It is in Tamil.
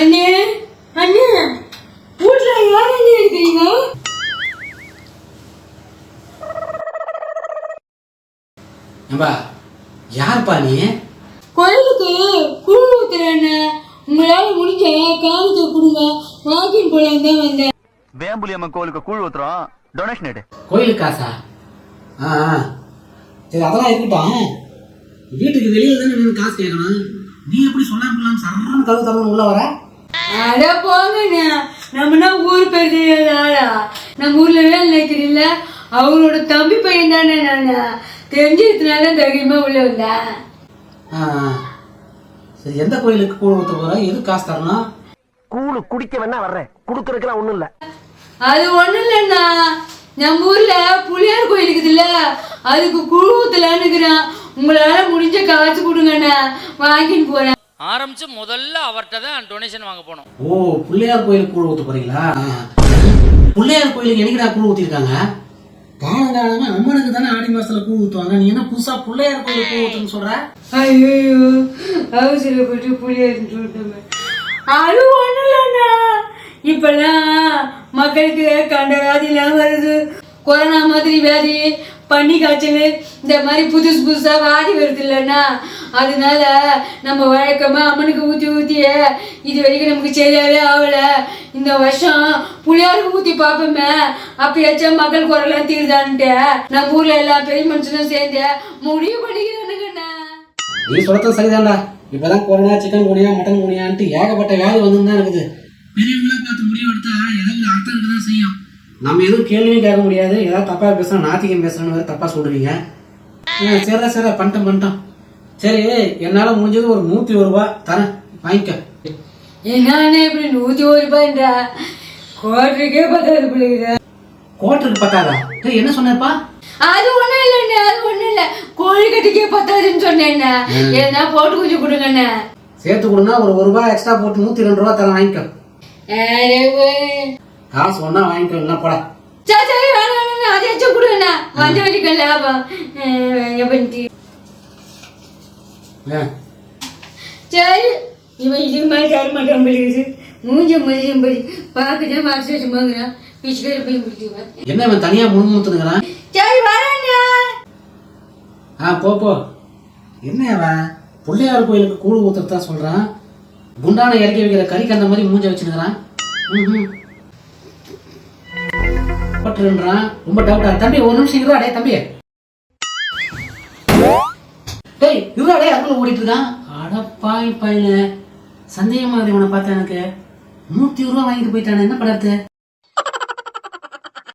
அண்ணே அண்ணே வீட்டுல யார் அண்ணே இருக்கீங்க? ஏம்பா யாருப்பா நீ? கோயிலுக்கு கூழ் ஊத்துறேன். உங்களால முடிஞ்ச காலத்தை கொடுங்க, வாக்கிங் போலாம் தான் வந்தேன். வேம்புலி அம்மன் கோயிலுக்கு கூழ் ஊத்துறோம், டொனேஷன் எடு. கோயிலுக்கு காசா? சரி அதெல்லாம் இருக்கட்டும். வீட்டுக்கு வெளியில தானே நின்று காசு கேட்கணும். நீ எப்படி சொல்லாம சரணம் கதவு தரணும் உள்ள வர? அட போங்கண்ணா, நம்மனா ஊர் பேர் தெரியாத ஆளா? நம்ம ஊர்ல வேலை நினைக்கிறீல்ல, அவங்களோட தம்பி பையன் தானே நானு. தெரிஞ்சதுனால தைரியமா உள்ள வந்தேன். சரி எந்த கோயிலுக்கு கூழ் ஊத்த போற? எது காசு தரணும்? கூழு குடிக்க வேணா வர்றேன், குடுக்கறதுக்குலாம் ஒண்ணும் இல்ல. அது ஒண்ணும் இல்லைண்ணா, நம்ம ஊர்ல புளியார் கோயில் இருக்குதுல்ல, அதுக்கு குழு ஊத்தலான்னு இருக்கிறேன். உங்களால முடிஞ்ச காசு கொடுங்கண்ணா, வாங்கிட்டு போறேன். ஆரம்பிச்சு முதல்ல அவர்கிட்ட தான் டொனேஷன் வாங்க போனோம். ஓ, பிள்ளையார் கோயிலுக்கு கூழ் ஊத்த போறீங்களா? பிள்ளையார் கோயிலுக்கு என்னைக்குடா கூழ் ஊத்திருக்காங்க? காலங்காலமா அம்மனுக்கு தானே ஆடி மாசத்துல கூழ் ஊத்துவாங்க. நீ என்ன புதுசா பிள்ளையார் கோயிலுக்கு கூழ் ஊத்துன்னு சொல்ற? ஐயோ, அவசரப்பட்டு புளியாருன்னு சொல்லிட்டோமே. அது ஒண்ணும் இல்லைண்ணா, இப்பெல்லாம் மக்களுக்கு கண்ட வியாதிலாம் வருது. கொரோனா மாதிரி வியாதி, பன்னி காய்ச்சல், இந்த மாதிரி புதுசு புதுசா வியாதி வருது இல்லைன்னா, அதனால நம்ம வழக்கமா அம்மனுக்கு ஊற்றி ஊற்றிய இது வரைக்கும் நமக்கு சரியாவே ஆகல. இந்த வருஷம் புளியாருக்கு ஊற்றி பார்ப்போமே, அப்பயாச்சும் மக்கள் குரலாம் தீர்தான்ட்டு நம்ம ஊர்ல எல்லா பெரிய மனுஷனும் சேர்ந்து முடிவு பண்ணிக்கிறானுங்கண்ணா. நீ சொல்றது சரிதான்டா. இப்பதான் கொரோனா, சிக்கன் குனியா, மட்டன் குனியான்ட்டு ஏகப்பட்ட வியாதி வந்துதான் இருக்குது. பெரியவங்களா பார்த்து முடிவு எடுத்தா ஏதாவது அர்த்தம் இருக்குதான் செய்யும். நம்ம எதுவும் கேள்வியும் கேட்க முடியாது. ஏதாவது தப்பா பேசுறோம், நாத்திகம் பேசுறோன்னு தப்பா சொல்றீங்க. சரி பண்ணிட்டோம். சரி, என்னால முடிஞ்சது ஒரு 101 ரூபாய் தரேன், வாங்கிக்க. என்னன்னு இப்படி 101 ரூபாய்ன்றா? கோட்டருக்கே பத்தாது பிள்ளைங்க. கோட்டருக்கு பத்தாதா? என்ன சொன்னப்பா? அது ஒண்ணும் இல்லைண்ணே, அது ஒண்ணும் இல்ல. கோழி கட்டிக்கே பத்தாதுன்னு சொன்னேண்ணே. எதனா போட்டு கொஞ்சம் கொடுங்கண்ணே. சேர்த்து கொடுனா ஒரு 1 ரூபாய் எக்ஸ்ட்ரா போட்டு 102 ரூபாய் தரேன், வாங்கிக்க. காசு ஒன்னா வாங்கிக்க, இல்லைன்னா போட. சரி வேணாம், அதையாச்சும் கொடுங்கண்ணா. வந்த வரைக்கும் லாபம் பண்ணிட்டு. சரி, இவன் இது மாதிரி தர மாட்டான் பிள்ளைங்க. மூஞ்சம் படி பார்க்கதான் வாட்ஸ்அப் வாங்குறான். பிச்சுக்கார போய் முடிச்சுவேன். என்ன இவன் தனியா முன்முத்துனுங்கிறான்? சரி வரேண்ணா. போ. என்ன அவன் பிள்ளையார் கோயிலுக்கு கூழ் ஊத்துறதா சொல்றான். குண்டான இறக்கி வைக்கிற கறிக்கு அந்த மாதிரி மூஞ்ச வச்சுக்கிறான். ரொம்ப டவுட்டா. தம்பி ஒரு நிமிஷம் இருடா. டே தம்பி, டேய் இருடா. டே அதுக்குள்ள ஓடிட்டு இருக்கான். அடப்பாய் பையன, சந்தேகமா இவனை பார்த்தா எனக்கு 101 ரூபாய் வாங்கிட்டு போயிட்டானே, என்ன பண்றது?